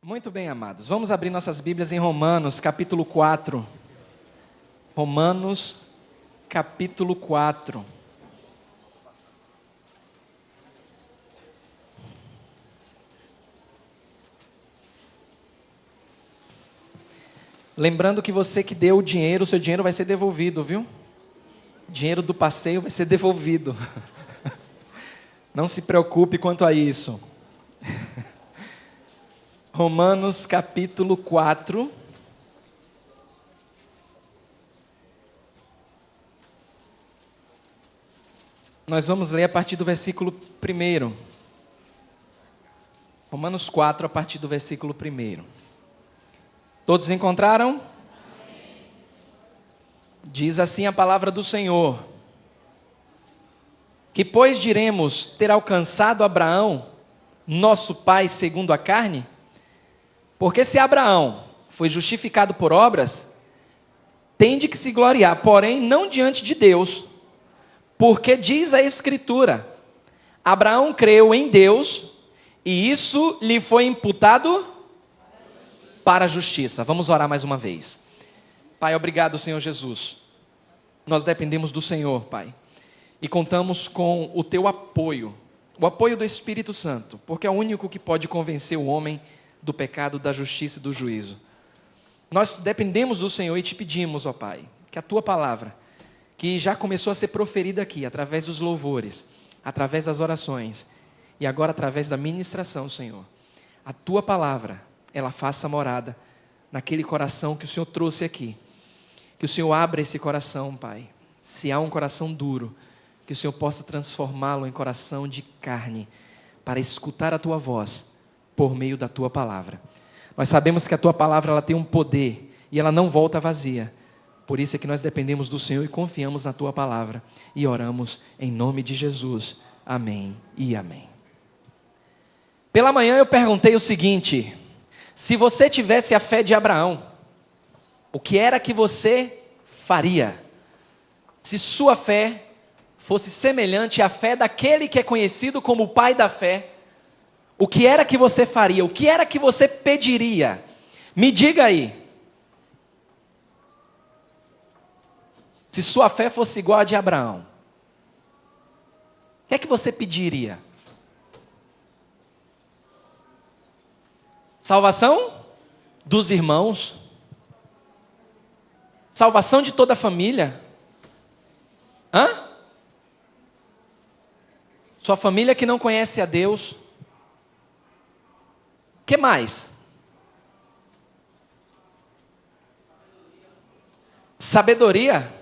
Muito bem, amados. Vamos abrir nossas Bíblias em Romanos, capítulo 4. Romanos, capítulo 4. Lembrando que você que deu o dinheiro, o seu dinheiro vai ser devolvido, viu? O dinheiro do passeio vai ser devolvido. Não se preocupe quanto a isso. Romanos capítulo 4. Nós vamos ler a partir do versículo 1. Romanos 4, a partir do versículo 1. Todos encontraram? Diz assim a palavra do Senhor: que pois diremos ter alcançado Abraão, nosso pai segundo a carne? Porque se Abraão foi justificado por obras, tem de que se gloriar, porém não diante de Deus, porque diz a Escritura: Abraão creu em Deus, e isso lhe foi imputado para a justiça. Vamos orar mais uma vez. Pai, obrigado, Senhor Jesus. Nós dependemos do Senhor, Pai, e contamos com o Teu apoio, o apoio do Espírito Santo, porque é o único que pode convencer o homem do pecado, da justiça e do juízo. Nós dependemos do Senhor e te pedimos, ó Pai, que a Tua palavra, que já começou a ser proferida aqui, através dos louvores, através das orações, e agora através da ministração, Senhor, a Tua palavra, ela faça morada naquele coração que o Senhor trouxe aqui. Que o Senhor abra esse coração, Pai. Se há um coração duro, que o Senhor possa transformá-lo em coração de carne, para escutar a Tua voz, por meio da Tua palavra. Nós sabemos que a Tua palavra ela tem um poder, e ela não volta vazia. Por isso é que nós dependemos do Senhor e confiamos na Tua palavra, e oramos em nome de Jesus. Amém e amém. Pela manhã eu perguntei o seguinte: se você tivesse a fé de Abraão, o que era que você faria? Se sua fé fosse semelhante à fé daquele que é conhecido como o pai da fé, o que era que você faria? O que era que você pediria? Me diga aí. Se sua fé fosse igual a de Abraão, o que é que você pediria? Salvação dos irmãos? Salvação de toda a família? Sua família que não conhece a Deus? O que mais? Sabedoria?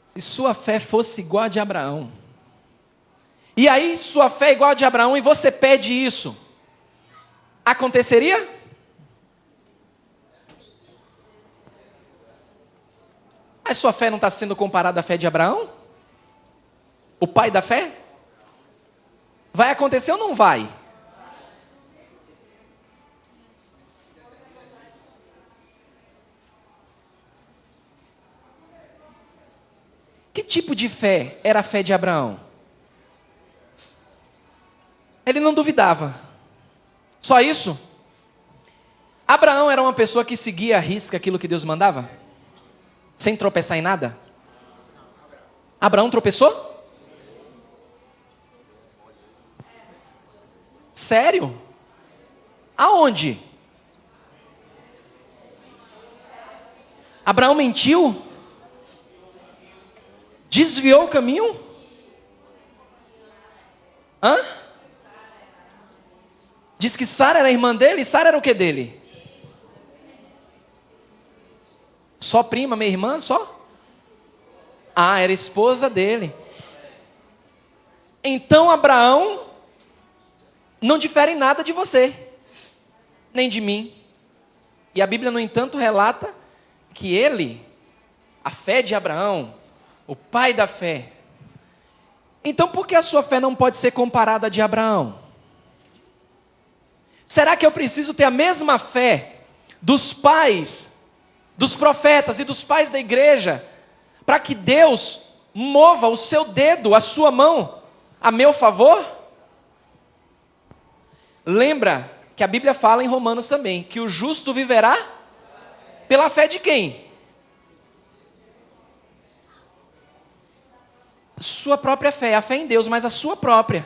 Se sua fé fosse igual a de Abraão, e aí sua fé é igual a de Abraão e você pede isso, aconteceria? Mas sua fé não está sendo comparada à fé de Abraão? O pai da fé? Vai acontecer ou não vai? Que tipo de fé era a fé de Abraão? Ele não duvidava. Só isso? Abraão era uma pessoa que seguia à risca aquilo que Deus mandava? Sem tropeçar em nada? Abraão tropeçou? Sério? Aonde? Abraão mentiu? Desviou o caminho? Diz que Sara era irmã dele, e Sara era o que dele? Só prima, minha irmã, só? Era esposa dele. Então Abraão não difere em nada de você, nem de mim. E a Bíblia, no entanto, relata que ele, a fé de Abraão, o pai da fé. Então por que a sua fé não pode ser comparada à de Abraão? Será que eu preciso ter a mesma fé dos pais, dos profetas e dos pais da igreja, para que Deus mova o seu dedo, a sua mão, a meu favor? Lembra que a Bíblia fala em Romanos também, que o justo viverá pela fé de quem? Sua própria fé, a fé em Deus, mas a sua própria.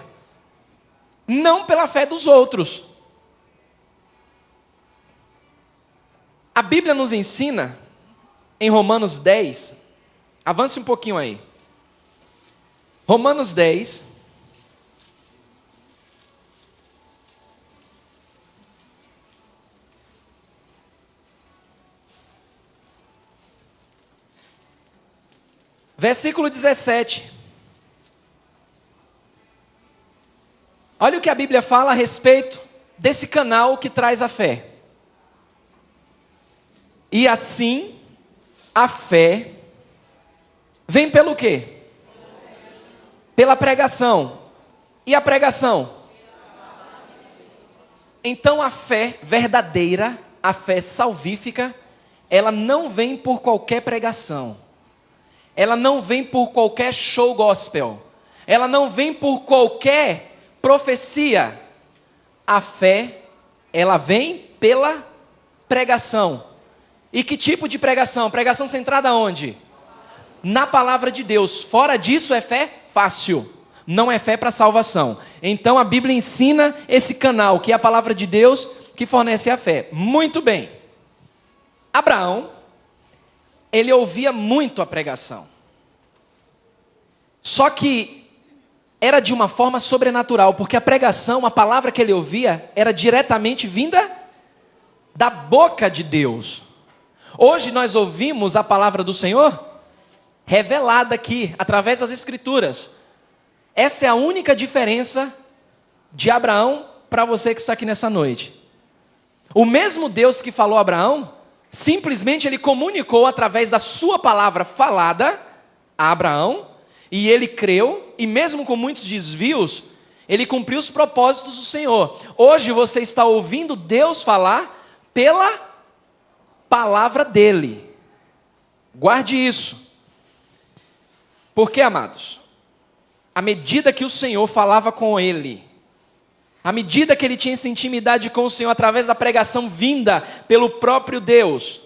Não pela fé dos outros. A Bíblia nos ensina, em Romanos 10, avance um pouquinho aí. Romanos 10, versículo 17. Olha o que a Bíblia fala a respeito desse canal que traz a fé. E assim, a fé vem pelo quê? Pela pregação. E a pregação? Então a fé verdadeira, a fé salvífica, ela não vem por qualquer pregação. Ela não vem por qualquer show gospel. Ela não vem por qualquer profecia. A fé, ela vem pela pregação. E que tipo de pregação? Pregação centrada onde? Na palavra de Deus. Fora disso é fé fácil. Não é fé para salvação. Então a Bíblia ensina esse canal, que é a palavra de Deus, que fornece a fé. Muito bem. Abraão, ele ouvia muito a pregação. Só que era de uma forma sobrenatural, porque a pregação, a palavra que ele ouvia, era diretamente vinda da boca de Deus. Hoje nós ouvimos a palavra do Senhor revelada aqui, através das Escrituras. Essa é a única diferença de Abraão para você que está aqui nessa noite. O mesmo Deus que falou a Abraão, simplesmente ele comunicou através da sua palavra falada a Abraão, e ele creu, e mesmo com muitos desvios, ele cumpriu os propósitos do Senhor. Hoje você está ouvindo Deus falar pela palavra dele. Guarde isso. Porque, amados, à medida que o Senhor falava com ele, à medida que ele tinha essa intimidade com o Senhor através da pregação vinda pelo próprio Deus,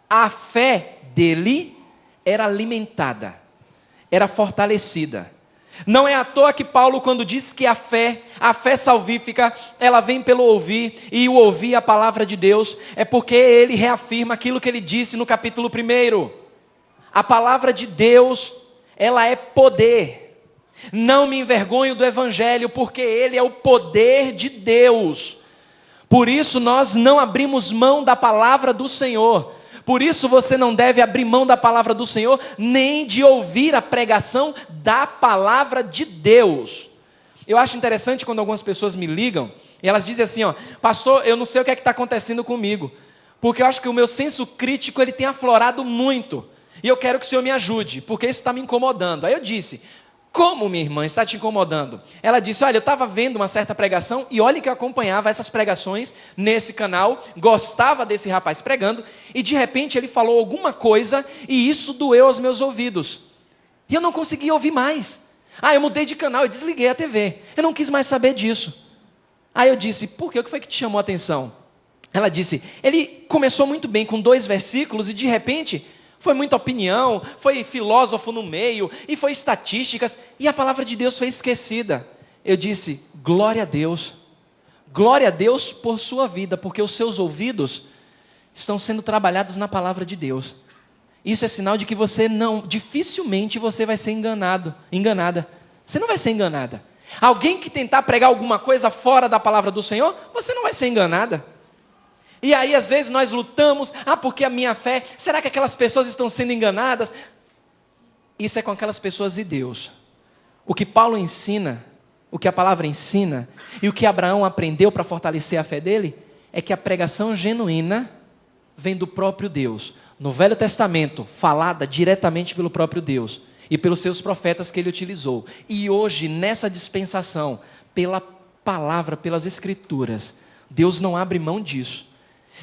a fé dele era alimentada, era fortalecida. Não é à toa que Paulo, quando diz que a fé salvífica, ela vem pelo ouvir, e o ouvir a palavra de Deus, é porque ele reafirma aquilo que ele disse no capítulo 1. A palavra de Deus, ela é poder. Não me envergonho do evangelho, porque ele é o poder de Deus. Por isso nós não abrimos mão da palavra do Senhor. Por isso você não deve abrir mão da palavra do Senhor, nem de ouvir a pregação da palavra de Deus. Eu acho interessante quando algumas pessoas me ligam, e elas dizem assim, pastor, eu não sei o que é que está acontecendo comigo, porque eu acho que o meu senso crítico ele tem aflorado muito, e eu quero que o Senhor me ajude, porque isso está me incomodando. Aí eu disse, como, minha irmã, está te incomodando? Ela disse, olha, eu estava vendo uma certa pregação, e olha que eu acompanhava essas pregações nesse canal, gostava desse rapaz pregando, e de repente ele falou alguma coisa, e isso doeu aos meus ouvidos. E eu não conseguia ouvir mais. Eu mudei de canal, eu desliguei a TV. Eu não quis mais saber disso. Aí eu disse, por quê? O que foi que te chamou a atenção? Ela disse, ele começou muito bem com 2 versículos, e de repente foi muita opinião, foi filósofo no meio, e foi estatísticas, e a palavra de Deus foi esquecida. Eu disse, glória a Deus por sua vida, porque os seus ouvidos estão sendo trabalhados na palavra de Deus. Isso é sinal de que dificilmente você vai ser enganada. Você não vai ser enganada. Alguém que tentar pregar alguma coisa fora da palavra do Senhor, você não vai ser enganada. E aí às vezes nós lutamos, porque a minha fé, será que aquelas pessoas estão sendo enganadas? Isso é com aquelas pessoas e Deus. O que Paulo ensina, o que a palavra ensina, e o que Abraão aprendeu para fortalecer a fé dele, é que a pregação genuína vem do próprio Deus. No Velho Testamento, falada diretamente pelo próprio Deus, e pelos seus profetas que ele utilizou. E hoje, nessa dispensação, pela palavra, pelas Escrituras, Deus não abre mão disso.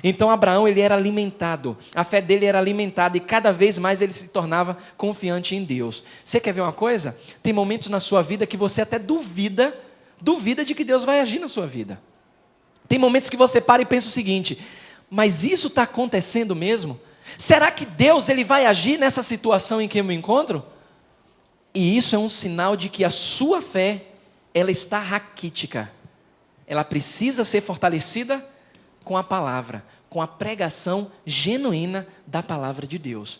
Então Abraão ele era alimentado, a fé dele era alimentada, e cada vez mais ele se tornava confiante em Deus. Você quer ver uma coisa? Tem momentos na sua vida que você até duvida de que Deus vai agir na sua vida. Tem momentos que você para e pensa o seguinte: mas isso está acontecendo mesmo? Será que Deus ele vai agir nessa situação em que eu me encontro? E isso é um sinal de que a sua fé, ela está raquítica. Ela precisa ser fortalecida com a palavra, com a pregação genuína da palavra de Deus.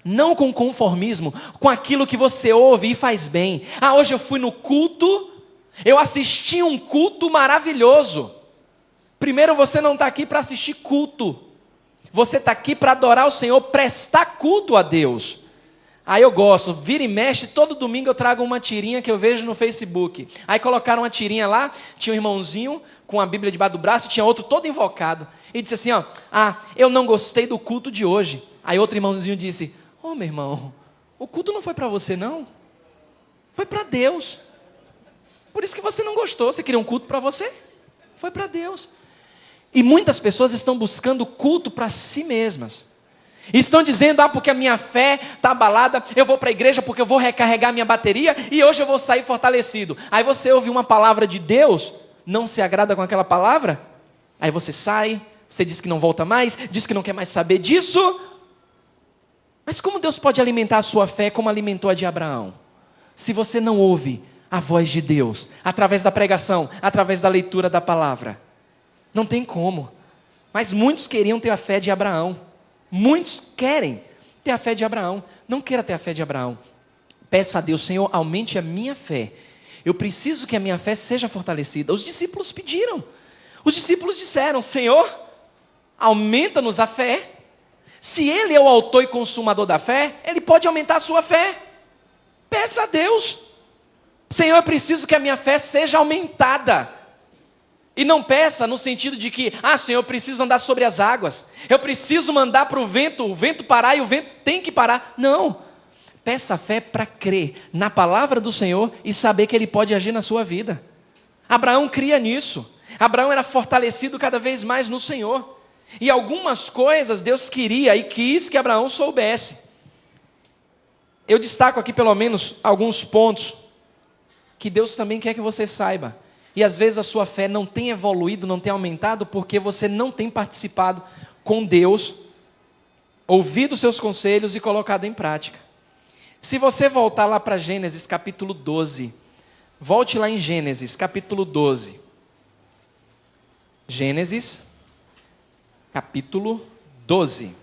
Não com conformismo, com aquilo que você ouve e faz bem. Ah, hoje eu fui no culto, eu assisti um culto maravilhoso. Primeiro, você não está aqui para assistir culto. Você está aqui para adorar o Senhor, prestar culto a Deus. Aí eu gosto, vira e mexe, todo domingo eu trago uma tirinha que eu vejo no Facebook. Aí colocaram uma tirinha lá, tinha um irmãozinho com a Bíblia debaixo do braço, e tinha outro todo invocado. E disse assim, ó, eu não gostei do culto de hoje. Aí outro irmãozinho disse, meu irmão, o culto não foi para você não, foi para Deus. Por isso que você não gostou, você queria um culto para você? Foi para Deus. E muitas pessoas estão buscando culto para si mesmas. Estão dizendo, porque a minha fé está abalada, eu vou para a igreja porque eu vou recarregar minha bateria e hoje eu vou sair fortalecido. Aí você ouve uma palavra de Deus, não se agrada com aquela palavra, aí você sai, você diz que não volta mais, diz que não quer mais saber disso. Mas como Deus pode alimentar a sua fé como alimentou a de Abraão? Se você não ouve a voz de Deus, através da pregação, através da leitura da palavra. Não tem como. Mas muitos queriam ter a fé de Abraão. Muitos querem ter a fé de Abraão. Não queira ter a fé de Abraão. Peça a Deus, Senhor, aumente a minha fé. Eu preciso que a minha fé seja fortalecida. Os discípulos pediram. Os discípulos disseram, Senhor, aumenta-nos a fé. Se Ele é o autor e consumador da fé, Ele pode aumentar a sua fé. Peça a Deus. Senhor, eu preciso que a minha fé seja aumentada. E não peça no sentido de que, Senhor, eu preciso andar sobre as águas. Eu preciso mandar para o vento parar e o vento tem que parar. Não. Peça fé para crer na palavra do Senhor e saber que Ele pode agir na sua vida. Abraão cria nisso. Abraão era fortalecido cada vez mais no Senhor. E algumas coisas Deus queria e quis que Abraão soubesse. Eu destaco aqui pelo menos alguns pontos que Deus também quer que você saiba. E às vezes a sua fé não tem evoluído, não tem aumentado, porque você não tem participado com Deus, ouvido seus conselhos e colocado em prática. Se você voltar lá para Gênesis capítulo 12, volte lá em Gênesis capítulo 12. Gênesis capítulo 12.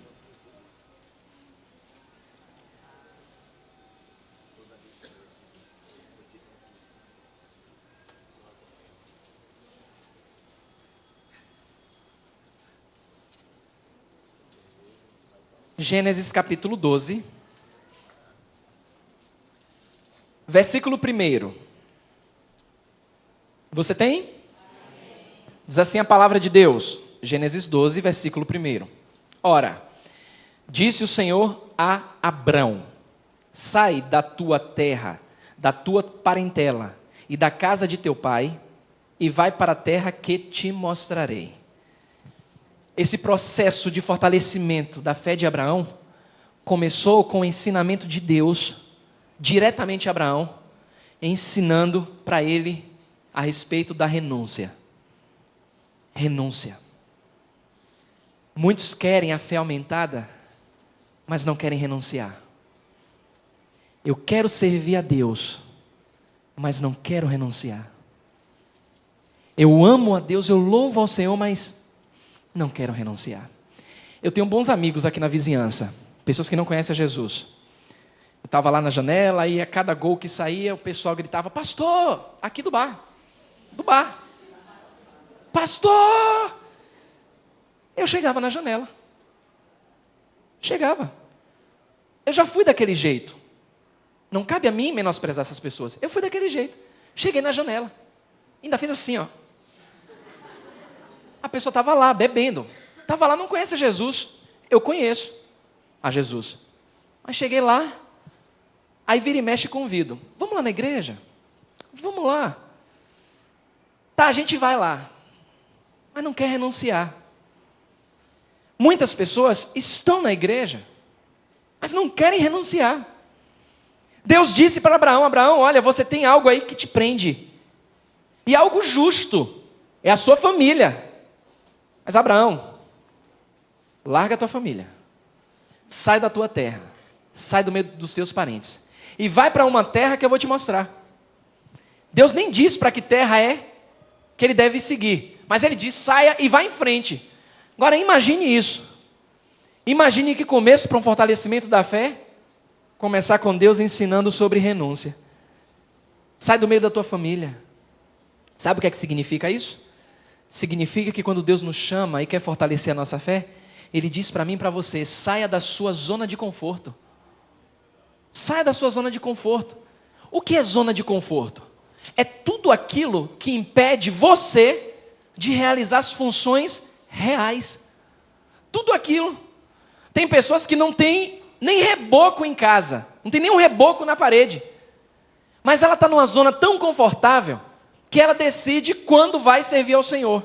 Gênesis capítulo 12, versículo 1. Você tem? Diz assim a palavra de Deus, Gênesis 12, versículo 1. Ora, disse o Senhor a Abrão, sai da tua terra, da tua parentela e da casa de teu pai, e vai para a terra que te mostrarei. Esse processo de fortalecimento da fé de Abraão começou com o ensinamento de Deus, diretamente a Abraão, ensinando para ele a respeito da renúncia. Renúncia. Muitos querem a fé aumentada, mas não querem renunciar. Eu quero servir a Deus, mas não quero renunciar. Eu amo a Deus, eu louvo ao Senhor, mas não quero renunciar. Eu tenho bons amigos aqui na vizinhança, pessoas que não conhecem a Jesus. Eu estava lá na janela e a cada gol que saía, o pessoal gritava, pastor, aqui do bar, pastor. Eu chegava na janela, eu já fui daquele jeito, não cabe a mim menosprezar essas pessoas, eu fui daquele jeito, cheguei na janela, ainda fiz assim, ó. A pessoa estava lá, bebendo. Estava lá, não conhece Jesus. Eu conheço a Jesus. Mas cheguei lá, aí vira e mexe e convido. Vamos lá na igreja? Vamos lá. Tá, a gente vai lá. Mas não quer renunciar. Muitas pessoas estão na igreja, mas não querem renunciar. Deus disse para Abraão, Abraão, olha, você tem algo aí que te prende. E algo justo. É a sua família. Mas Abraão, larga a tua família, sai da tua terra, sai do meio dos teus parentes, e vai para uma terra que eu vou te mostrar. Deus nem diz para que terra é que ele deve seguir, mas ele diz, saia e vá em frente. Agora imagine isso, imagine que começo para um fortalecimento da fé, começar com Deus ensinando sobre renúncia. Sai do meio da tua família. Sabe o que é que significa isso? Significa que quando Deus nos chama e quer fortalecer a nossa fé, Ele diz para mim e para você, saia da sua zona de conforto. Saia da sua zona de conforto. O que é zona de conforto? É tudo aquilo que impede você de realizar as funções reais. Tudo aquilo. Tem pessoas que não têm nem reboco em casa, não tem nenhum reboco na parede, mas ela está numa zona tão confortável que ela decide quando vai servir ao Senhor.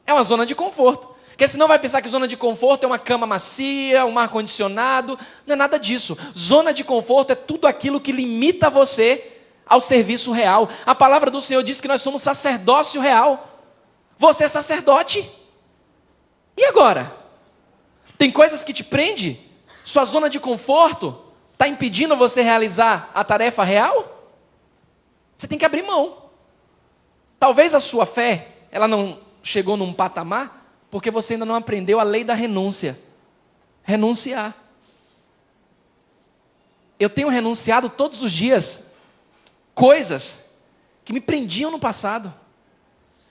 É uma zona de conforto, porque senão vai pensar que zona de conforto é uma cama macia, um ar-condicionado. Não é nada disso. Zona de conforto é tudo aquilo que limita você ao serviço real. A palavra do Senhor diz que nós somos sacerdócio real. Você é sacerdote. E agora? Tem coisas que te prendem? Sua zona de conforto está impedindo você realizar a tarefa real? Você tem que abrir mão. Talvez a sua fé, ela não chegou num patamar, porque você ainda não aprendeu a lei da renúncia. Renunciar. Eu tenho renunciado todos os dias coisas que me prendiam no passado.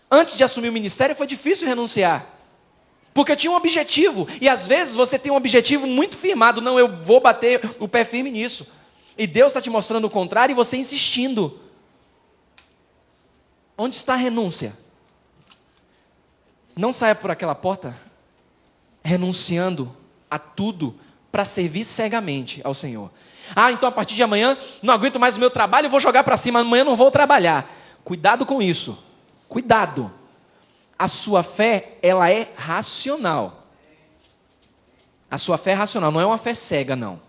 Antes de assumir o ministério foi difícil renunciar, porque eu tinha um objetivo, e às vezes você tem um objetivo muito firmado, não, eu vou bater o pé firme nisso, e Deus está te mostrando o contrário, e você insistindo. Onde está a renúncia? Não saia por aquela porta renunciando a tudo para servir cegamente ao Senhor. Ah, então a partir de amanhã não aguento mais o meu trabalho, eu vou jogar para cima, amanhã não vou trabalhar. Cuidado com isso, cuidado. A sua fé, ela é racional. A sua fé é racional, não é uma fé cega, não.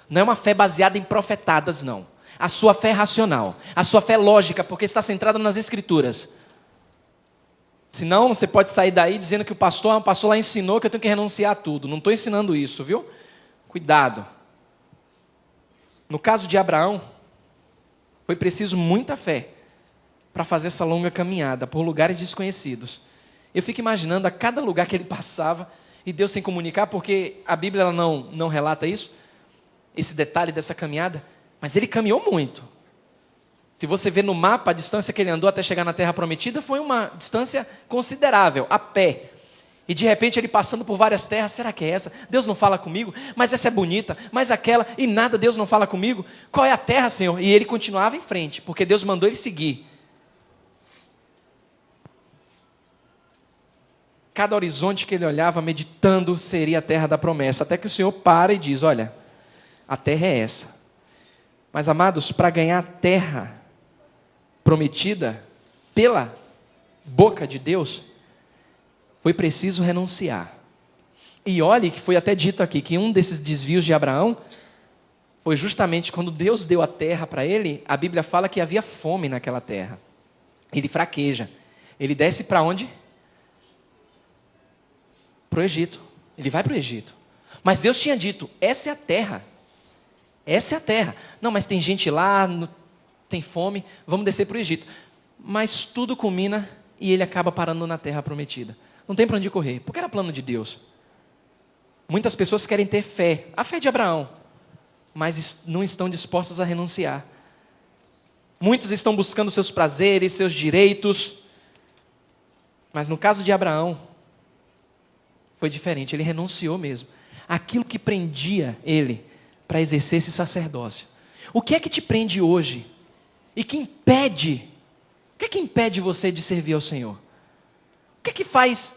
Não é uma fé baseada em profetadas, não. A sua fé é racional. A sua fé é lógica, porque está centrada nas Escrituras. Senão, você pode sair daí dizendo que o pastor lá ensinou que eu tenho que renunciar a tudo. Não estou ensinando isso, viu? Cuidado. No caso de Abraão, foi preciso muita fé para fazer essa longa caminhada por lugares desconhecidos. Eu fico imaginando a cada lugar que ele passava, e Deus sem comunicar, porque a Bíblia ela não relata isso, esse detalhe dessa caminhada, mas ele caminhou muito. Se você vê no mapa, a distância que ele andou até chegar na Terra Prometida foi uma distância considerável, a pé. E de repente ele passando por várias terras, será que é essa? Deus não fala comigo? Mas essa é bonita, mas aquela, e nada, Deus não fala comigo? Qual é a terra, Senhor? E ele continuava em frente, porque Deus mandou ele seguir. Cada horizonte que ele olhava, meditando, seria a terra da promessa. Até que o Senhor para e diz, olha, a terra é essa. Mas, amados, para ganhar a terra prometida pela boca de Deus, foi preciso renunciar. E olhe que foi até dito aqui, que um desses desvios de Abraão, foi justamente quando Deus deu a terra para ele, a Bíblia fala que havia fome naquela terra. Ele fraqueja. Ele desce para onde? Para o Egito. Ele vai para o Egito. Mas Deus tinha dito, essa é a terra. Essa é a terra. Não, mas tem gente lá, tem fome, vamos descer para o Egito. Mas tudo culmina e ele acaba parando na terra prometida. Não tem para onde correr, porque era plano de Deus. Muitas pessoas querem ter fé, a fé de Abraão, mas não estão dispostas a renunciar. Muitos estão buscando seus prazeres, seus direitos, mas no caso de Abraão, foi diferente, ele renunciou mesmo. Aquilo que prendia ele para exercer esse sacerdócio. O que é que te prende hoje? E que impede? O que é que impede você de servir ao Senhor? O que é que faz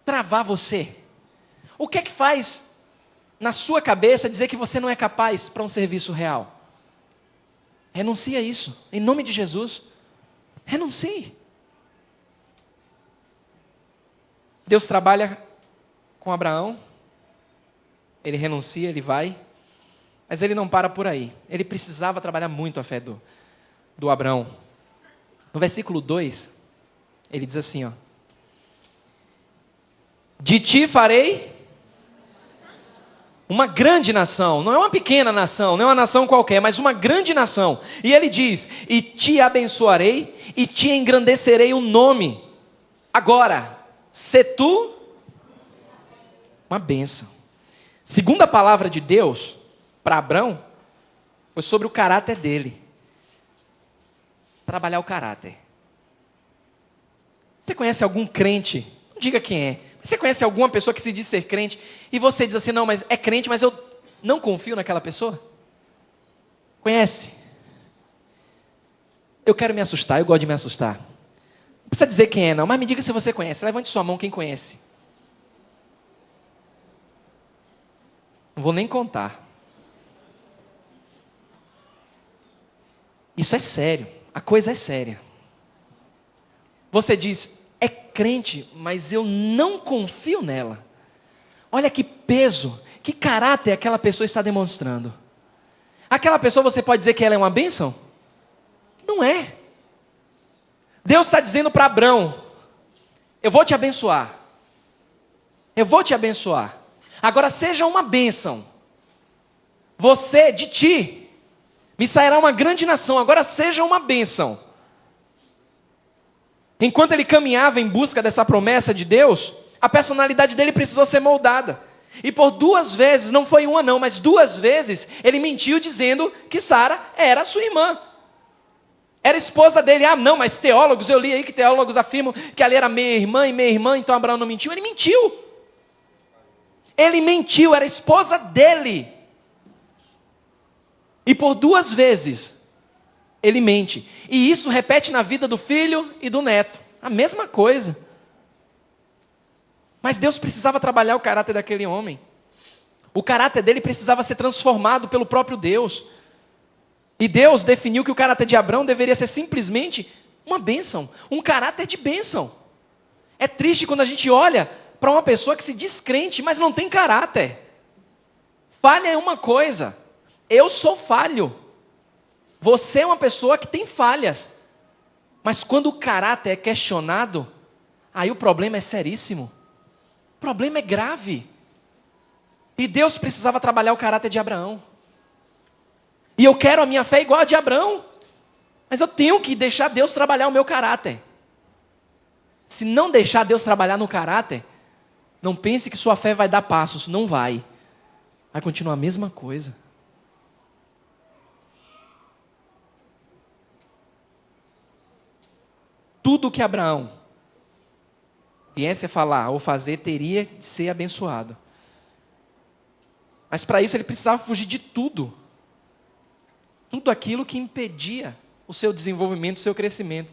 travar você? O que é que faz na sua cabeça dizer que você não é capaz para um serviço real? Renuncie a isso, em nome de Jesus. Renuncie. Deus trabalha com Abraão, ele renuncia, ele vai, mas ele não para por aí. Ele precisava trabalhar muito a fé do Abraão. No versículo 2, ele diz assim, ó, De ti farei uma grande nação. Não é uma pequena nação, não é uma nação qualquer, mas uma grande nação. E ele diz: e te abençoarei e te engrandecerei o nome. Agora, se tu uma bênção. Segunda palavra de Deus para Abrão foi sobre o caráter dele. Trabalhar o caráter. Você conhece algum crente? Não diga quem é. Você conhece alguma pessoa que se diz ser crente e você diz assim: não, mas é crente, mas eu não confio naquela pessoa? Conhece? Eu quero me assustar, eu gosto de me assustar. Não precisa dizer quem é não, mas me diga se você conhece. Levante sua mão quem conhece. Não vou nem contar. Isso é sério, a coisa é séria. Você diz: é crente, mas eu não confio nela. Olha que peso, que caráter aquela pessoa está demonstrando. Aquela pessoa, você pode dizer que ela é uma bênção? Não é. Deus está dizendo para Abrão: eu vou te abençoar. Eu vou te abençoar. Agora seja uma bênção. Você, de ti, me sairá uma grande nação. Agora seja uma bênção. Enquanto ele caminhava em busca dessa promessa de Deus, a personalidade dele precisou ser moldada. E por 2 vezes, não foi uma não, mas 2 vezes, ele mentiu dizendo que Sara era sua irmã. Era esposa dele. Ah, não, mas teólogos, eu li aí que teólogos afirmam que ali era meia irmã e meia irmã, então Abraão não mentiu. Ele mentiu. Ele mentiu, era esposa dele. E por 2 vezes, ele mente. E isso repete na vida do filho e do neto. A mesma coisa. Mas Deus precisava trabalhar o caráter daquele homem. O caráter dele precisava ser transformado pelo próprio Deus. E Deus definiu que o caráter de Abrão deveria ser simplesmente uma bênção. Um caráter de bênção. É triste quando a gente olha para uma pessoa que se diz crente, mas não tem caráter. Falha é uma coisa. Eu sou falho. Você é uma pessoa que tem falhas. Mas quando o caráter é questionado, aí o problema é seríssimo. O problema é grave. E Deus precisava trabalhar o caráter de Abraão. E eu quero a minha fé igual a de Abraão. Mas eu tenho que deixar Deus trabalhar o meu caráter. Se não deixar Deus trabalhar no caráter, não pense que sua fé vai dar passos. Não vai. Vai continuar a mesma coisa. Tudo que Abraão viesse a falar ou fazer teria de ser abençoado. Mas para isso ele precisava fugir de tudo. Tudo aquilo que impedia o seu desenvolvimento, o seu crescimento.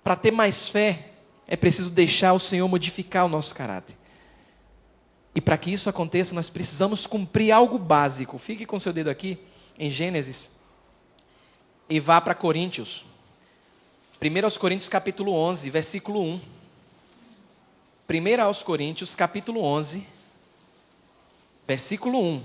Para ter mais fé, é preciso deixar o Senhor modificar o nosso caráter. E para que isso aconteça, nós precisamos cumprir algo básico. Fique com seu dedo aqui, em Gênesis, e vá para Coríntios. 1 Coríntios capítulo 11, versículo 1. 1 Coríntios capítulo 11, versículo 1.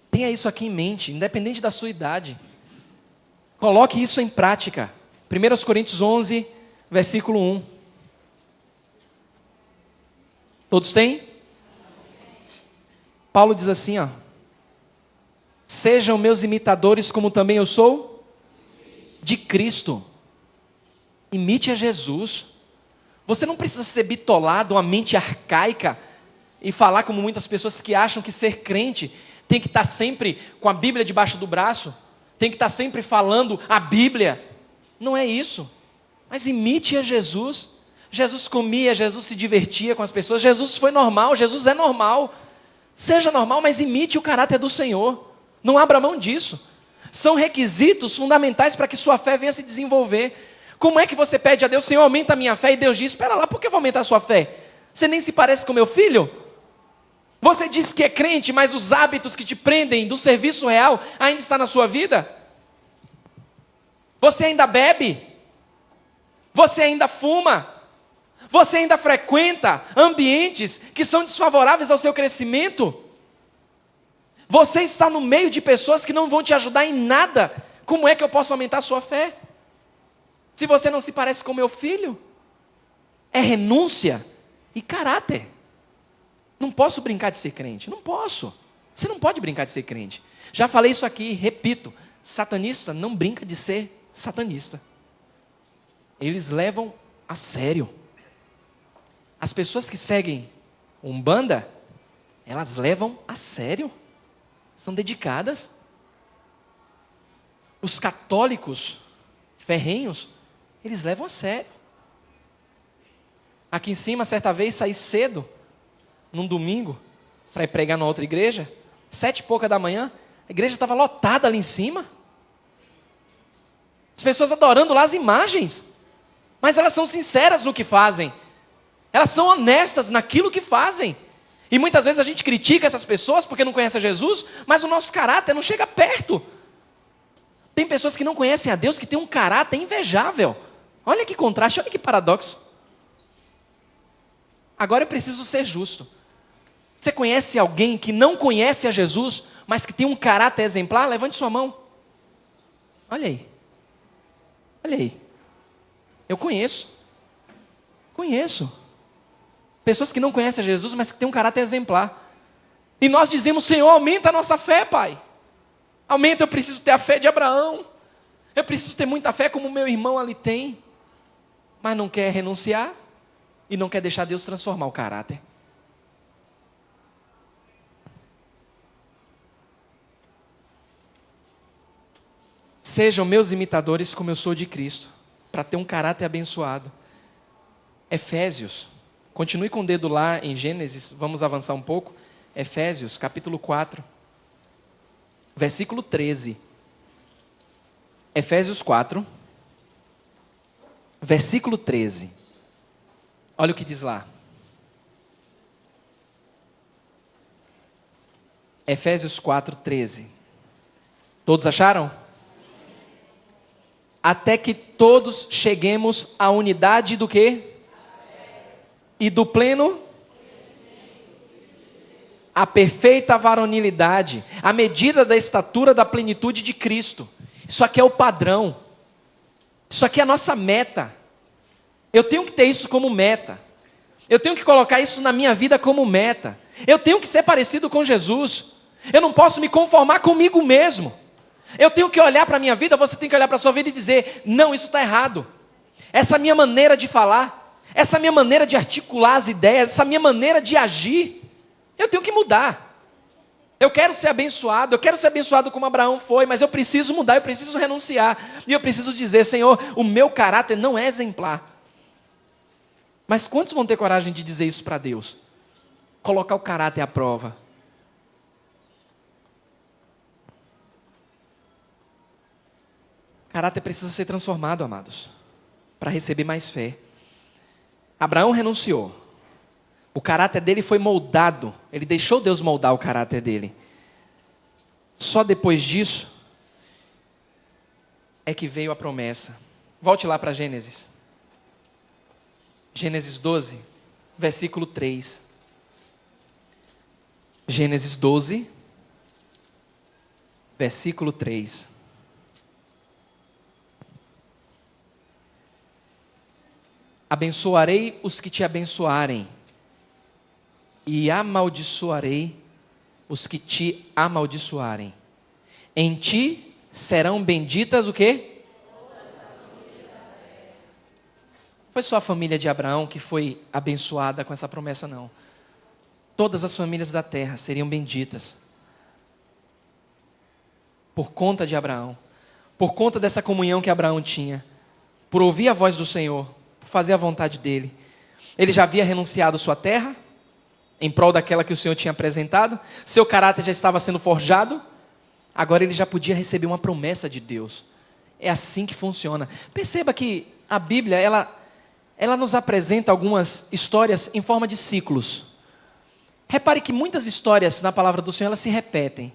Tenha isso aqui em mente, independente da sua idade. Coloque isso em prática. 1 Coríntios 11, versículo 1. Todos têm? Paulo diz assim, ó: sejam meus imitadores como também eu sou de Cristo. Imite a Jesus. Você não precisa ser bitolado, uma mente arcaica, e falar como muitas pessoas que acham que ser crente tem que estar sempre com a Bíblia debaixo do braço, tem que estar sempre falando a Bíblia. Não é isso. Mas imite a Jesus. Jesus comia, Jesus se divertia com as pessoas, Jesus foi normal, Jesus é normal. Seja normal, mas imite o caráter do Senhor. Não abra mão disso. São requisitos fundamentais para que sua fé venha se desenvolver. Como é que você pede a Deus: Senhor, aumenta a minha fé? E Deus diz: espera lá, por que eu vou aumentar a sua fé? Você nem se parece com meu filho? Você diz que é crente, mas os hábitos que te prendem do serviço real ainda estão na sua vida? Você ainda bebe? Você ainda fuma? Você ainda frequenta ambientes que são desfavoráveis ao seu crescimento? Você está no meio de pessoas que não vão te ajudar em nada. Como é que eu posso aumentar a sua fé? Se você não se parece com meu filho, é renúncia e caráter. Não posso brincar de ser crente, não posso. Você não pode brincar de ser crente. Já falei isso aqui, repito, satanista não brinca de ser satanista. Eles levam a sério. As pessoas que seguem Umbanda, elas levam a sério. São dedicadas. Os católicos ferrenhos, eles levam a sério. Aqui em cima, certa vez, saí cedo, num domingo, para ir pregar na outra igreja, 7h pouca da manhã, a igreja estava lotada ali em cima. As pessoas adorando lá as imagens, mas elas são sinceras no que fazem. Elas são honestas naquilo que fazem. E muitas vezes a gente critica essas pessoas porque não conhecem Jesus, mas o nosso caráter não chega perto. Tem pessoas que não conhecem a Deus, que têm um caráter invejável. Olha que contraste, olha que paradoxo. Agora eu preciso ser justo. Você conhece alguém que não conhece a Jesus, mas que tem um caráter exemplar? Levante sua mão. Olha aí. Olha aí. Eu conheço. Conheço. Pessoas que não conhecem a Jesus, mas que têm um caráter exemplar. E nós dizemos, Senhor, aumenta a nossa fé, Pai. Aumenta, eu preciso ter a fé de Abraão. Eu preciso ter muita fé como meu irmão ali tem. Mas não quer renunciar e não quer deixar Deus transformar o caráter. Sejam meus imitadores como eu sou de Cristo, para ter um caráter abençoado. Efésios, continue com o dedo lá em Gênesis, vamos avançar um pouco. Efésios, capítulo 4, versículo 13. Efésios 4, versículo 13. Olha o que diz lá. Efésios 4, 13. Todos acharam? Até que todos cheguemos à unidade do quê? E do pleno? A perfeita varonilidade, a medida da estatura da plenitude de Cristo. Isso aqui é o padrão. Isso aqui é a nossa meta. Eu tenho que ter isso como meta. Eu tenho que colocar isso na minha vida como meta. Eu tenho que ser parecido com Jesus. Eu não posso me conformar comigo mesmo. Eu tenho que olhar para a minha vida, você tem que olhar para a sua vida e dizer, não, isso está errado. Essa minha maneira de falar, essa minha maneira de articular as ideias, essa minha maneira de agir, eu tenho que mudar. Eu quero ser abençoado como Abraão foi, mas eu preciso mudar, eu preciso renunciar. E eu preciso dizer, Senhor, o meu caráter não é exemplar. Mas quantos vão ter coragem de dizer isso para Deus? Colocar o caráter à prova. Caráter precisa ser transformado, amados, para receber mais fé. Abraão renunciou. O caráter dele foi moldado. Ele deixou Deus moldar o caráter dele. Só depois disso é que veio a promessa. Volte lá para Gênesis. Gênesis 12, versículo 3. Gênesis 12, versículo 3. Abençoarei os que te abençoarem, e amaldiçoarei os que te amaldiçoarem. Em ti serão benditas o quê? Foi só a família de Abraão que foi abençoada com essa promessa, não. Todas as famílias da terra seriam benditas. Por conta de Abraão. Por conta dessa comunhão que Abraão tinha. Por ouvir a voz do Senhor. Por fazer a vontade dele. Ele já havia renunciado sua terra, em prol daquela que o Senhor tinha apresentado. Seu caráter já estava sendo forjado. Agora ele já podia receber uma promessa de Deus. É assim que funciona. Perceba que a Bíblia, ela nos apresenta algumas histórias em forma de ciclos. Repare que muitas histórias na palavra do Senhor, elas se repetem.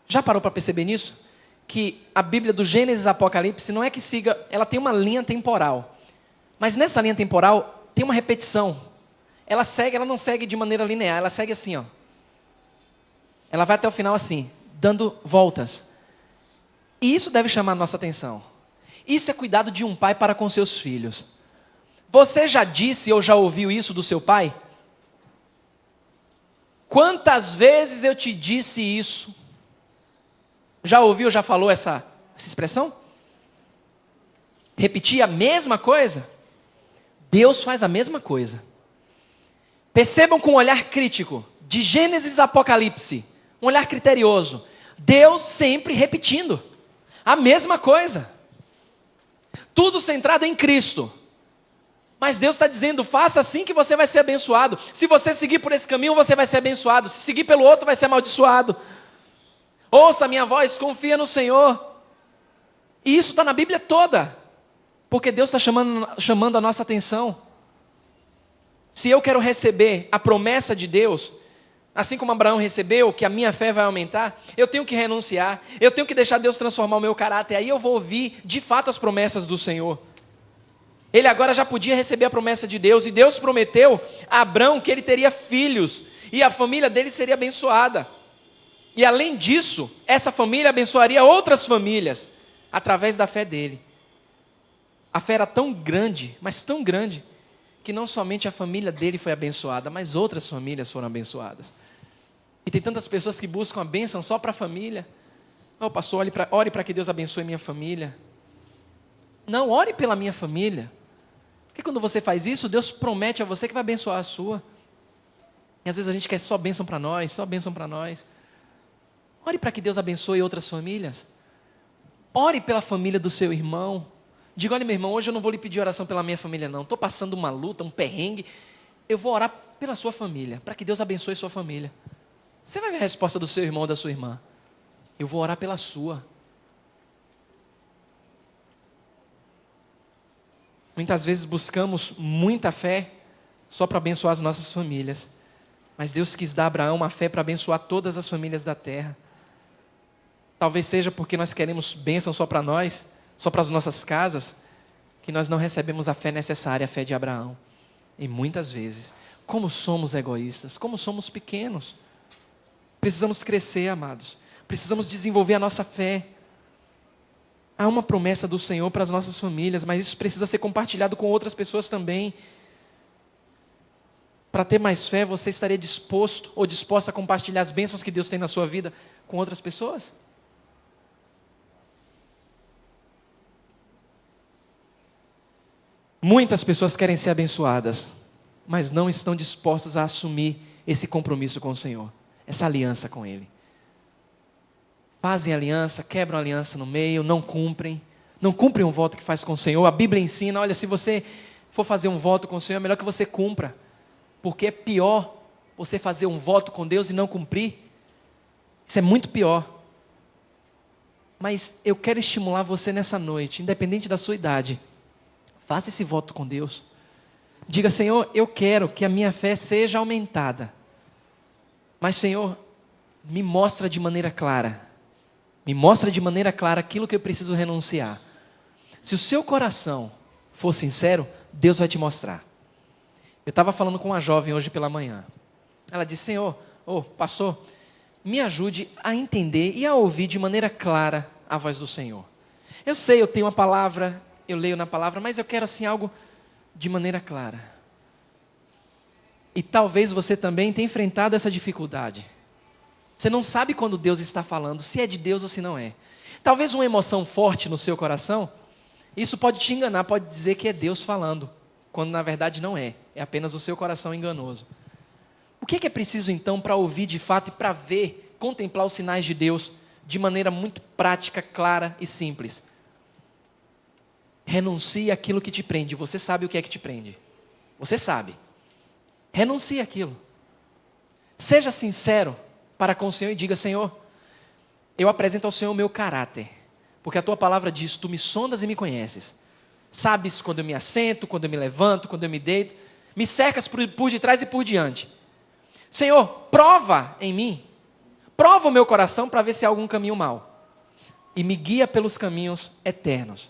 Já parou para perceber nisso? Que a Bíblia do Gênesis a Apocalipse não é que siga, ela tem uma linha temporal. Mas nessa linha temporal tem uma repetição. Ela não segue de maneira linear, ela segue assim, ó. Ela vai até o final assim, dando voltas. E isso deve chamar a nossa atenção. Isso é cuidado de um pai para com seus filhos. Você já disse ou já ouviu isso do seu pai? Quantas vezes eu te disse isso? Já ouviu, já falou essa expressão? Repetir a mesma coisa? Deus faz a mesma coisa. Percebam com um olhar crítico, de Gênesis a Apocalipse, um olhar criterioso. Deus sempre repetindo a mesma coisa. Tudo centrado em Cristo. Mas Deus está dizendo, faça assim que você vai ser abençoado. Se você seguir por esse caminho, você vai ser abençoado. Se seguir pelo outro, vai ser amaldiçoado. Ouça a minha voz, confia no Senhor. E isso está na Bíblia toda. Porque Deus está chamando a nossa atenção. Se eu quero receber a promessa de Deus, assim como Abraão recebeu, que a minha fé vai aumentar, eu tenho que renunciar. Eu tenho que deixar Deus transformar o meu caráter. Aí eu vou ouvir, de fato, as promessas do Senhor. Ele agora já podia receber a promessa de Deus, e Deus prometeu a Abraão que ele teria filhos, e a família dele seria abençoada. E além disso, essa família abençoaria outras famílias, através da fé dele. A fé era tão grande, mas tão grande, que não somente a família dele foi abençoada, mas outras famílias foram abençoadas. E tem tantas pessoas que buscam a bênção só para a família. Oh, pastor, ore para que Deus abençoe minha família. Não, ore pela minha família. Porque quando você faz isso, Deus promete a você que vai abençoar a sua. E às vezes a gente quer só bênção para nós, só bênção para nós. Ore para que Deus abençoe outras famílias. Ore pela família do seu irmão. Diga, olha meu irmão, hoje eu não vou lhe pedir oração pela minha família não. Estou passando uma luta, um perrengue. Eu vou orar pela sua família, para que Deus abençoe sua família. Você vai ver a resposta do seu irmão ou da sua irmã. Eu vou orar pela sua. Muitas vezes buscamos muita fé só para abençoar as nossas famílias. Mas Deus quis dar a Abraão uma fé para abençoar todas as famílias da terra. Talvez seja porque nós queremos bênção só para nós, só para as nossas casas, que nós não recebemos a fé necessária, a fé de Abraão. E muitas vezes, como somos egoístas, como somos pequenos. Precisamos crescer, amados. Precisamos desenvolver a nossa fé. Há uma promessa do Senhor para as nossas famílias, mas isso precisa ser compartilhado com outras pessoas também. Para ter mais fé, você estaria disposto ou disposta a compartilhar as bênçãos que Deus tem na sua vida com outras pessoas? Muitas pessoas querem ser abençoadas, mas não estão dispostas a assumir esse compromisso com o Senhor, essa aliança com Ele. Fazem aliança, quebram a aliança no meio, não cumprem um voto que faz com o Senhor. A Bíblia ensina, olha, se você for fazer um voto com o Senhor, é melhor que você cumpra, porque é pior você fazer um voto com Deus e não cumprir. Isso é muito pior. Mas eu quero estimular você nessa noite, independente da sua idade, faça esse voto com Deus. Diga, Senhor, eu quero que a minha fé seja aumentada, mas Senhor, me mostra de maneira clara aquilo que eu preciso renunciar. Se o seu coração for sincero, Deus vai te mostrar. Eu estava falando com uma jovem hoje pela manhã. Ela disse, Senhor, pastor, me ajude a entender e a ouvir de maneira clara a voz do Senhor. Eu sei, eu tenho uma palavra, eu leio na palavra, mas eu quero assim algo de maneira clara. E talvez você também tenha enfrentado essa dificuldade. Você não sabe quando Deus está falando, se é de Deus ou se não é. Talvez uma emoção forte no seu coração, isso pode te enganar, pode dizer que é Deus falando, quando na verdade não é, é apenas o seu coração enganoso. O que é preciso então para ouvir de fato e para ver, contemplar os sinais de Deus de maneira muito prática, clara e simples? Renuncie àquilo que te prende. Você sabe o que é que te prende. Você sabe. Renuncie àquilo. Seja sincero para com o Senhor e diga, Senhor, eu apresento ao Senhor o meu caráter, porque a Tua palavra diz, Tu me sondas e me conheces. Sabes quando eu me assento, quando eu me levanto, quando eu me deito, me cercas por detrás e por diante. Senhor, prova em mim, prova o meu coração para ver se há algum caminho mau, e me guia pelos caminhos eternos.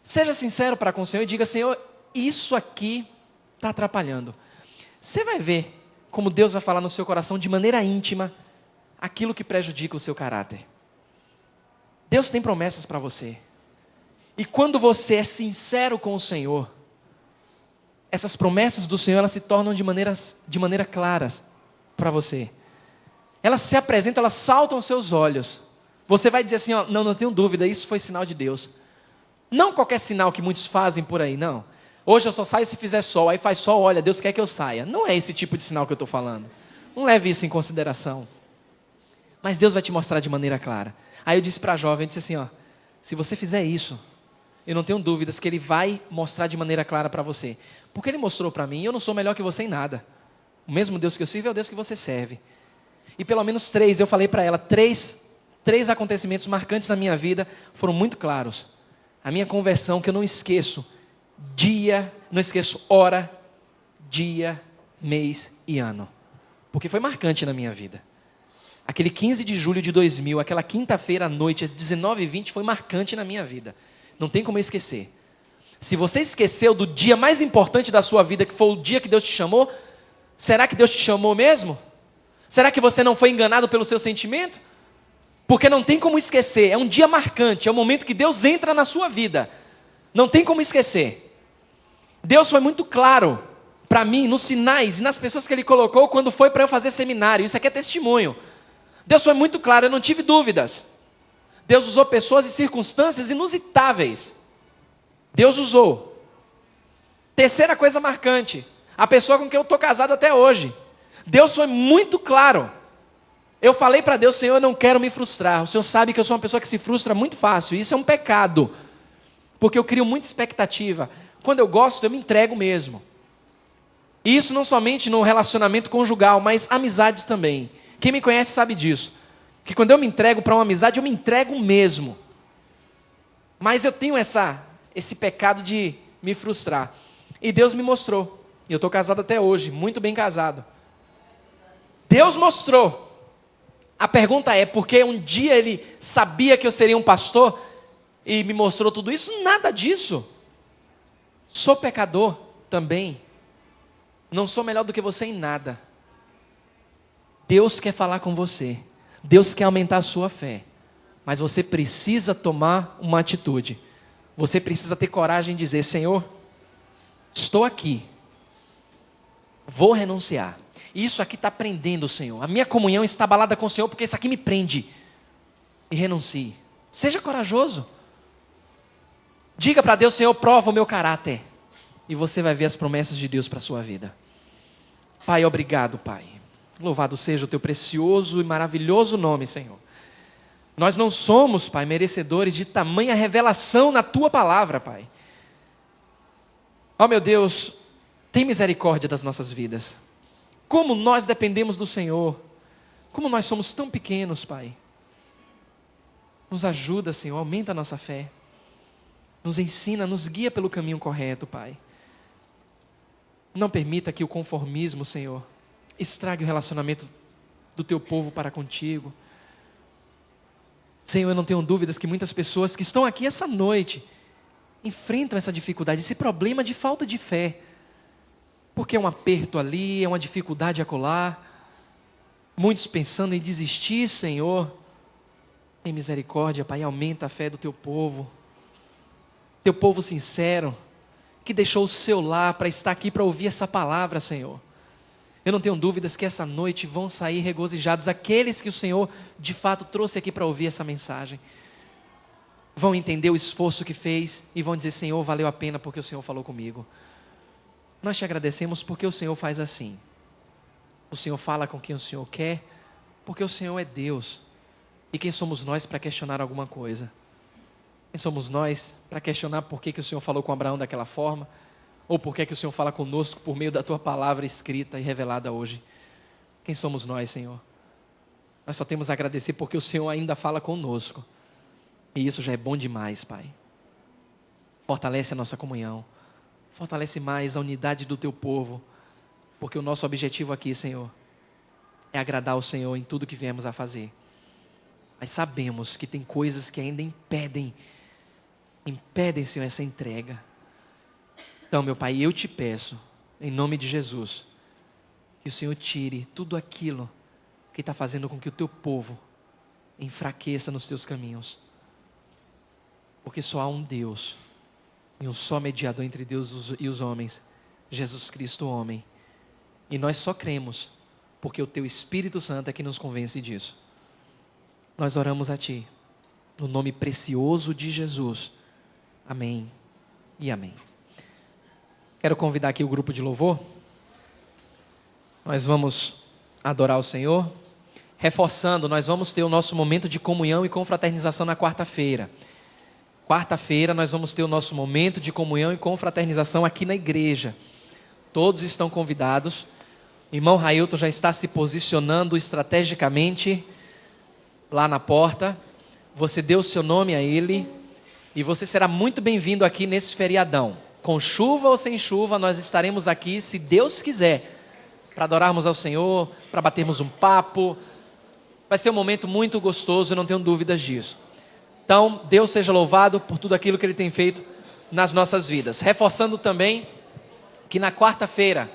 Seja sincero para com o Senhor e diga, Senhor, isso aqui está atrapalhando. Você vai ver como Deus vai falar no seu coração de maneira íntima, aquilo que prejudica o seu caráter. Deus tem promessas para você. E quando você é sincero com o Senhor, essas promessas do Senhor, elas se tornam de maneira claras para você. Elas se apresentam, elas saltam aos seus olhos. Você vai dizer assim, ó, não tenho dúvida, isso foi sinal de Deus. Não qualquer sinal que muitos fazem por aí, não. Hoje eu só saio se fizer sol, aí faz sol, olha, Deus quer que eu saia. Não é esse tipo de sinal que eu estou falando. Não leve isso em consideração. Mas Deus vai te mostrar de maneira clara. Aí eu disse para a jovem, eu disse assim, ó, se você fizer isso, eu não tenho dúvidas que Ele vai mostrar de maneira clara para você. Porque Ele mostrou para mim, eu não sou melhor que você em nada. O mesmo Deus que eu sirvo é o Deus que você serve. E pelo menos eu falei para ela, três acontecimentos marcantes na minha vida foram muito claros. A minha conversão, que eu não esqueço, não esqueço hora, dia, mês e ano. Porque foi marcante na minha vida. Aquele 15 de julho de 2000, aquela quinta-feira à noite, às 19h20, foi marcante na minha vida. Não tem como eu esquecer. Se você esqueceu do dia mais importante da sua vida, que foi o dia que Deus te chamou, será que Deus te chamou mesmo? Será que você não foi enganado pelo seu sentimento? Porque não tem como esquecer, é um dia marcante, é o momento que Deus entra na sua vida. Não tem como esquecer. Deus foi muito claro para mim, nos sinais e nas pessoas que Ele colocou quando foi para eu fazer seminário. Isso aqui é testemunho. Deus foi muito claro, eu não tive dúvidas. Deus usou pessoas e circunstâncias inusitáveis. Deus usou. Terceira coisa marcante, a pessoa com quem eu estou casado até hoje. Deus foi muito claro. Eu falei para Deus, Senhor, eu não quero me frustrar. O Senhor sabe que eu sou uma pessoa que se frustra muito fácil. Isso é um pecado. Porque eu crio muita expectativa. Quando eu gosto, eu me entrego mesmo. E isso não somente no relacionamento conjugal, mas amizades também. Quem me conhece sabe disso. Que quando eu me entrego para uma amizade, eu me entrego mesmo. Mas eu tenho esse pecado de me frustrar. E Deus me mostrou. E eu estou casado até hoje, muito bem casado. Deus mostrou. A pergunta é, porque um dia Ele sabia que eu seria um pastor e me mostrou tudo isso? Nada disso. Sou pecador também. Não sou melhor do que você em nada. Deus quer falar com você. Deus quer aumentar a sua fé. Mas você precisa tomar uma atitude. Você precisa ter coragem de dizer, Senhor, estou aqui. Vou renunciar. Isso aqui está prendendo o Senhor. A minha comunhão está abalada com o Senhor porque isso aqui me prende. E renuncie. Seja corajoso. Diga para Deus, Senhor, prova o meu caráter. E você vai ver as promessas de Deus para a sua vida. Pai, obrigado, Pai. Louvado seja o teu precioso e maravilhoso nome, Senhor. Nós não somos, Pai, merecedores de tamanha revelação na tua palavra, Pai. Ó meu Deus, tem misericórdia das nossas vidas. Como nós dependemos do Senhor. Como nós somos tão pequenos, Pai. Nos ajuda, Senhor, aumenta a nossa fé. Nos ensina, nos guia pelo caminho correto, Pai. Não permita que o conformismo, Senhor, estrague o relacionamento do teu povo para contigo. Senhor, eu não tenho dúvidas que muitas pessoas que estão aqui essa noite enfrentam essa dificuldade, esse problema de falta de fé. Porque é um aperto ali, é uma dificuldade acolá. Muitos pensando em desistir, Senhor. Tem misericórdia, Pai, aumenta a fé do teu povo. Teu povo sincero, que deixou o seu lar para estar aqui para ouvir essa palavra, Senhor. Eu não tenho dúvidas que essa noite vão sair regozijados aqueles que o Senhor de fato trouxe aqui para ouvir essa mensagem. Vão entender o esforço que fez e vão dizer, Senhor, valeu a pena porque o Senhor falou comigo. Nós te agradecemos porque o Senhor faz assim. O Senhor fala com quem o Senhor quer, porque o Senhor é Deus. E quem somos nós para questionar alguma coisa? Quem somos nós para questionar por que o Senhor falou com Abraão daquela forma? Ou por que o Senhor fala conosco por meio da tua palavra escrita e revelada hoje? Quem somos nós, Senhor? Nós só temos a agradecer porque o Senhor ainda fala conosco. E isso já é bom demais, Pai. Fortalece a nossa comunhão. Fortalece mais a unidade do teu povo. Porque o nosso objetivo aqui, Senhor, é agradar ao Senhor em tudo que viemos a fazer. Mas sabemos que tem coisas que ainda impedem, Senhor, essa entrega. Então, meu Pai, eu te peço, em nome de Jesus, que o Senhor tire tudo aquilo que está fazendo com que o teu povo enfraqueça nos teus caminhos. Porque só há um Deus e um só mediador entre Deus e os homens, Jesus Cristo, o homem. E nós só cremos porque o teu Espírito Santo é que nos convence disso. Nós oramos a ti, no nome precioso de Jesus. Amém e amém. Quero convidar aqui o grupo de louvor. Nós vamos adorar o Senhor. Reforçando, nós vamos ter o nosso momento de comunhão e confraternização na quarta-feira. Quarta-feira nós vamos ter o nosso momento de comunhão e confraternização aqui na igreja. Todos estão convidados. O irmão Railton já está se posicionando estrategicamente lá na porta. Você deu o seu nome a ele e você será muito bem-vindo aqui nesse feriadão. Com chuva ou sem chuva, nós estaremos aqui, se Deus quiser, para adorarmos ao Senhor, para batermos um papo. Vai ser um momento muito gostoso, eu não tenho dúvidas disso. Então, Deus seja louvado por tudo aquilo que Ele tem feito nas nossas vidas. Reforçando também que na quarta-feira,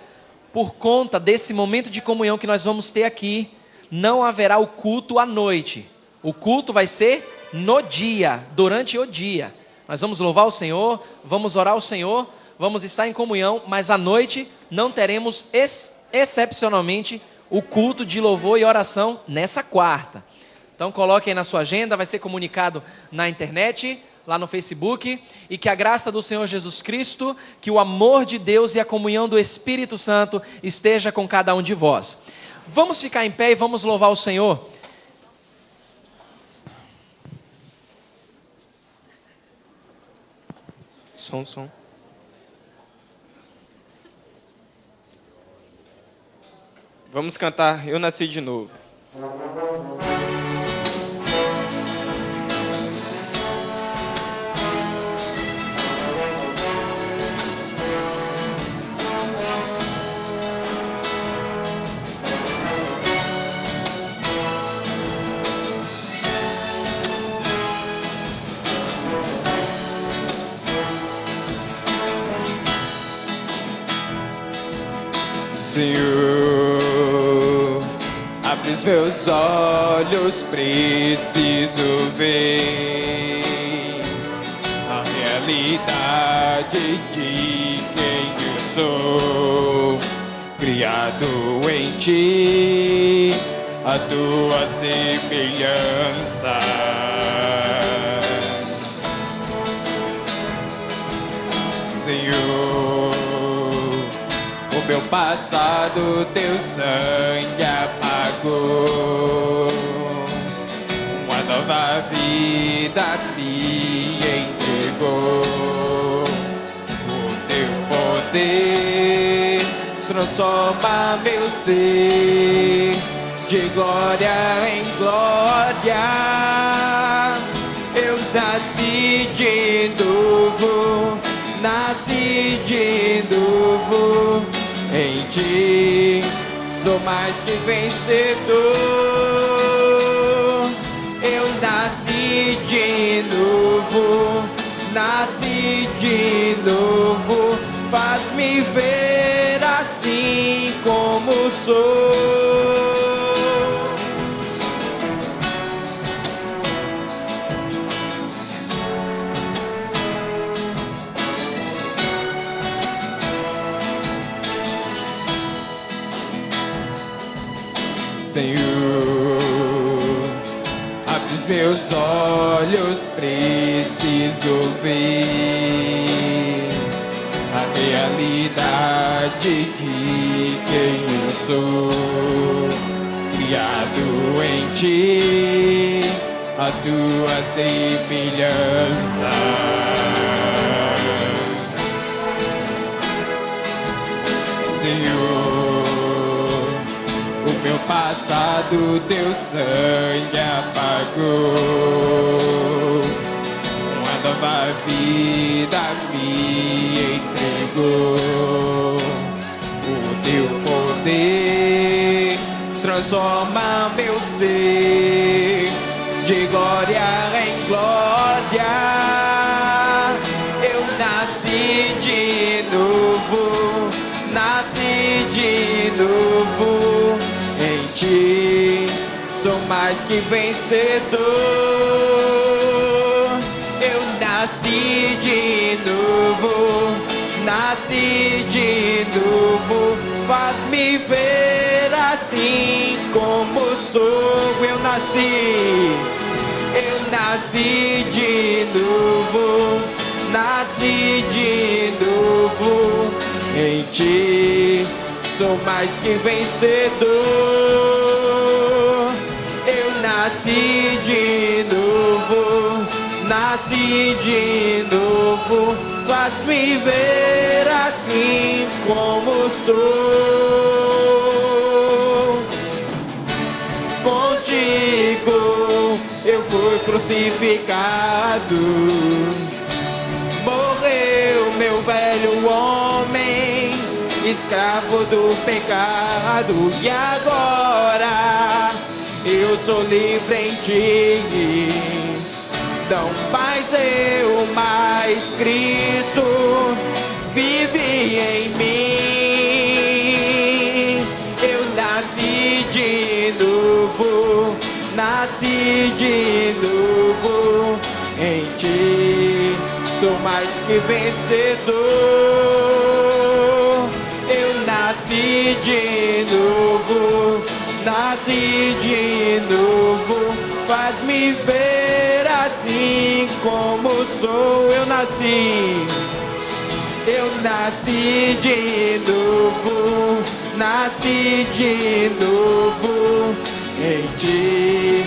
por conta desse momento de comunhão que nós vamos ter aqui, não haverá o culto à noite. O culto vai ser no dia, durante o dia. Nós vamos louvar o Senhor, vamos orar ao Senhor, vamos estar em comunhão, mas à noite não teremos excepcionalmente o culto de louvor e oração nessa quarta. Então coloquem aí na sua agenda, vai ser comunicado na internet, lá no Facebook, e que a graça do Senhor Jesus Cristo, que o amor de Deus e a comunhão do Espírito Santo esteja com cada um de vós. Vamos ficar em pé e vamos louvar o Senhor. Som. Vamos cantar Eu Nasci de Novo. Senhor, abre os meus olhos, preciso ver a realidade de quem eu sou, criado em Ti, a Tua semelhança. Senhor, o meu passado Teu sangue apagou, uma nova vida me entregou. O Teu poder transforma meu ser de glória em glória. Eu nasci de novo, nasci de novo. Em Ti sou mais que vencedor. Eu nasci de novo, nasci de novo. Faz-me ver assim como sou. Senhor, abre os meus olhos, preciso ver a realidade de quem eu sou, criado em Ti, a Tua semelhança. Senhor, o meu passado Teu sangue apagou, uma nova vida me entregou. O Teu poder transforma meu ser de glória em glória. Eu nasci de novo, nasci de novo. Em Ti mais que vencedor. Eu nasci de novo, nasci de novo. Faz-me ver assim como sou. Eu nasci de novo, nasci de novo. Em ti sou mais que vencedor. Eu nasci de novo, nasci de novo. Faz-me ver assim como sou. Contigo eu fui crucificado, morreu meu velho homem, escravo do pecado, e agora eu sou livre em ti. Não mais eu, mas Cristo vive em mim. Eu nasci de novo, nasci de novo. Em ti sou mais que vencedor. Eu nasci de novo, nasci de novo. Faz-me ver assim como sou. Eu nasci de novo, nasci de novo. Em ti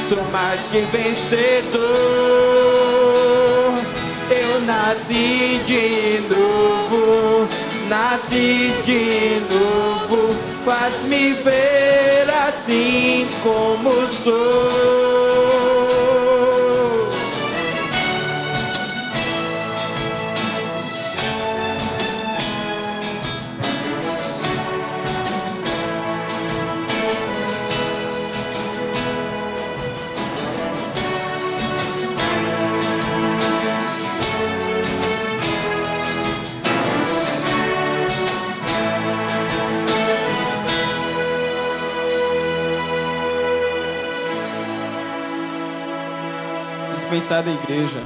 sou mais que vencedor. Eu nasci de novo, nasci de novo. Faz-me ver assim como sou. Dispensada a igreja.